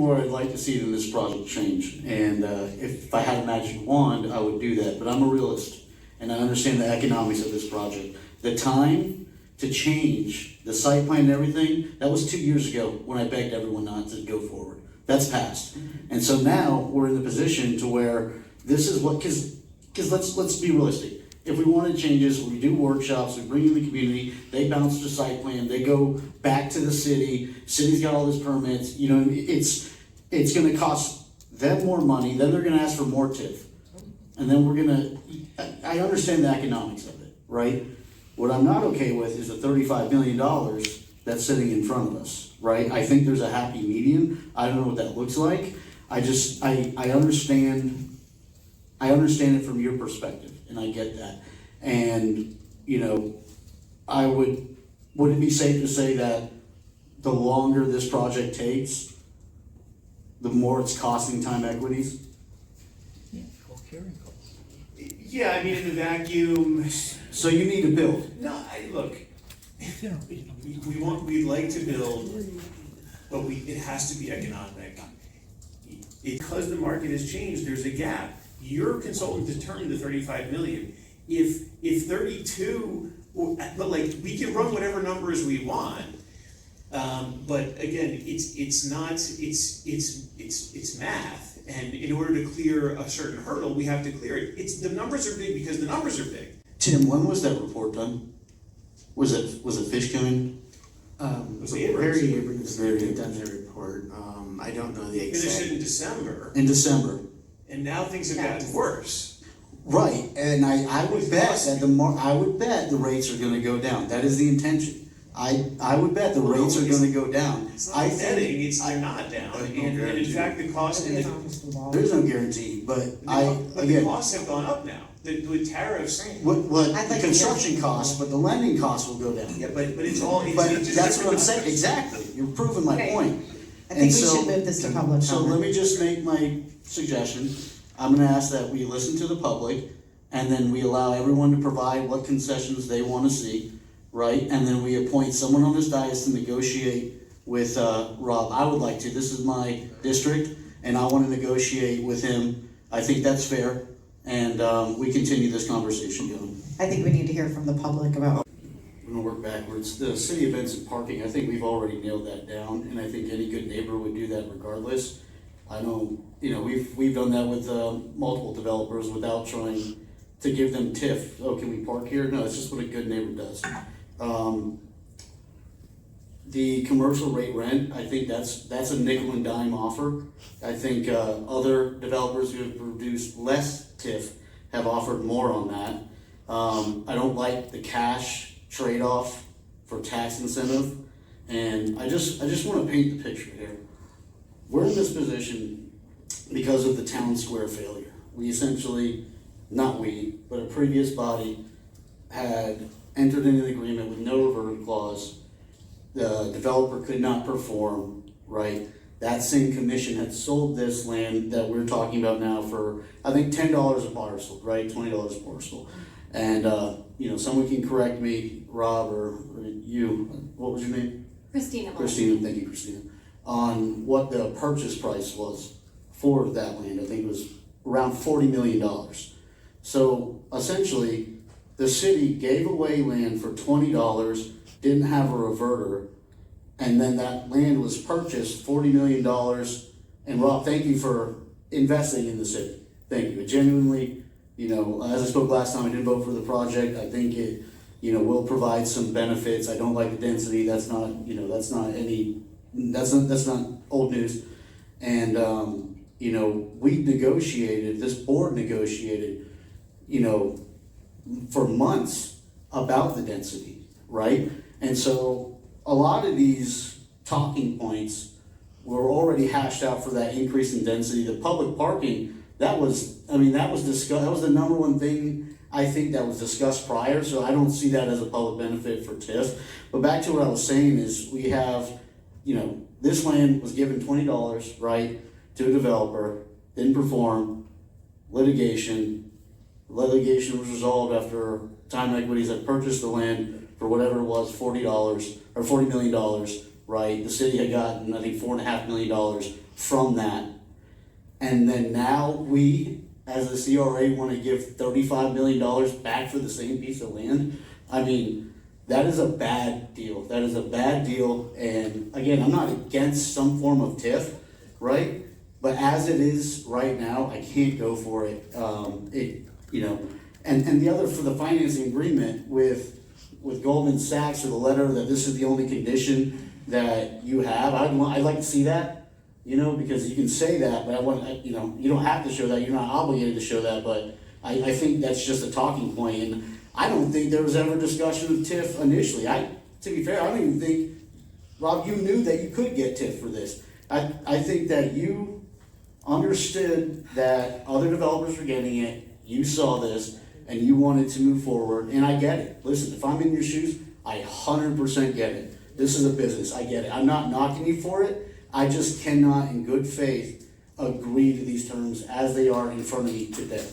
more I'd like to see in this project change. And if I had a magic wand, I would do that. But I'm a realist, and I understand the economics of this project. The time to change the site plan and everything, that was 2 years ago when I begged everyone not to go forward. That's passed. And so now we're in the position to where this is what, because let's be realistic. If we wanted changes, we do workshops, we bring in the community, they bounce the site plan, they go back to the city, city's got all these permits, you know, it's gonna cost them more money, then they're gonna ask for more TIF. And then I understand the economics of it, right? What I'm not okay with is the $35 million that's sitting in front of us, right? I think there's a happy medium. I don't know what that looks like. I understand it from your perspective, and I get that. And, you know, would it be safe to say that the longer this project takes, the more it's costing time equities? Yeah, I mean, in the vacuum. So you need to build. No, look, we'd like to build, but it has to be economic. Because the market has changed, there's a gap. Your consultant determined the 35 million. If 32, but like, we can run whatever numbers we want. But again, it's math. And in order to clear a certain hurdle, we have to clear it. The numbers are big because the numbers are big. Tim, when was that report done? Was it Fishkind? It was Very done the report. I don't know the Finished exact. it in December. In December. And now things have gotten worse. Right, and I would bet that I would bet the rates are gonna go down. That is the intention. I would bet the rates are gonna go down. It's not betting, they're not down. And in fact, the cost, There's no guarantee, but the costs have gone up now. The tariffs. What the construction costs, but the lending costs will go down. Yeah, but it's all. But that's what I'm saying, exactly. You're proving my point. I think we should move this to public comment. So let me just make my suggestion. I'm gonna ask that we listen to the public, and then we allow everyone to provide what concessions they wanna see, right? And then we appoint someone on this dais to negotiate with Rob. I would like to, this is my district, and I wanna negotiate with him. I think that's fair, and we continue this conversation going. I think we need to hear from the public about. We're gonna work backwards. The city events and parking, I think we've already nailed that down, and I think any good neighbor would do that regardless. I know, you know, we've done that with multiple developers without trying to give them TIF. Oh, can we park here? No, it's just what a good neighbor does. The commercial rate rent, I think that's a nickel and dime offer. I think other developers who have produced less TIF have offered more on that. I don't like the cash trade-off for tax incentive, and I just want to paint the picture here. We're in this position because of the town square failure. We essentially, not we, but a previous body had entered into an agreement with no reverter clause. The developer could not perform, right? That same commission had sold this land that we're talking about now for, I think, $10 a parcel, right? $20 a parcel. And, you know, someone can correct me, Rob or you, what was your name? Christina, thank you, Christina. On what the purchase price was for that land. I think it was around $40 million. So essentially, the city gave away land for $20, didn't have a reverter, and then that land was purchased $40 million. And Rob, thank you for investing in the city. Thank you. It genuinely, you know, as I spoke last time, I didn't vote for the project. I think it, you know, will provide some benefits. I don't like the density. That's not, you know, that's not old news. And, you know, this board negotiated, you know, for months about the density, right? And so a lot of these talking points were already hashed out for that increase in density. The public parking, that was discussed. That was the number one thing I think that was discussed prior. So I don't see that as a public benefit for TIF. But back to what I was saying is we have, you know, this land was given $20, right, to a developer, didn't perform, litigation was resolved after time equities had purchased the land for whatever it was, $40 or $40 million, right? The city had gotten, I think, $4.5 million from that. And then now we, as the CRA, wanna give $35 million back for the same piece of land. I mean, that is a bad deal. That is a bad deal, and again, I'm not against some form of TIF, right? But as it is right now, I can't go for it. And the other, for the financing agreement with Goldman Sachs, or the letter that this is the only condition that you have, I'd like to see that, because you can say that, but you don't have to show that, you're not obligated to show that, but I think that's just a talking point, and I don't think there was ever discussion of TIF initially. To be fair, I don't even think, Rob, you knew that you could get TIF for this. I think that you understood that other developers were getting it, you saw this, and you wanted to move forward, and I get it. Listen, if I'm in your shoes, I 100% get it. This is a business, I get it. I'm not knocking you for it, I just cannot, in good faith, agree to these terms as they are in front of me today.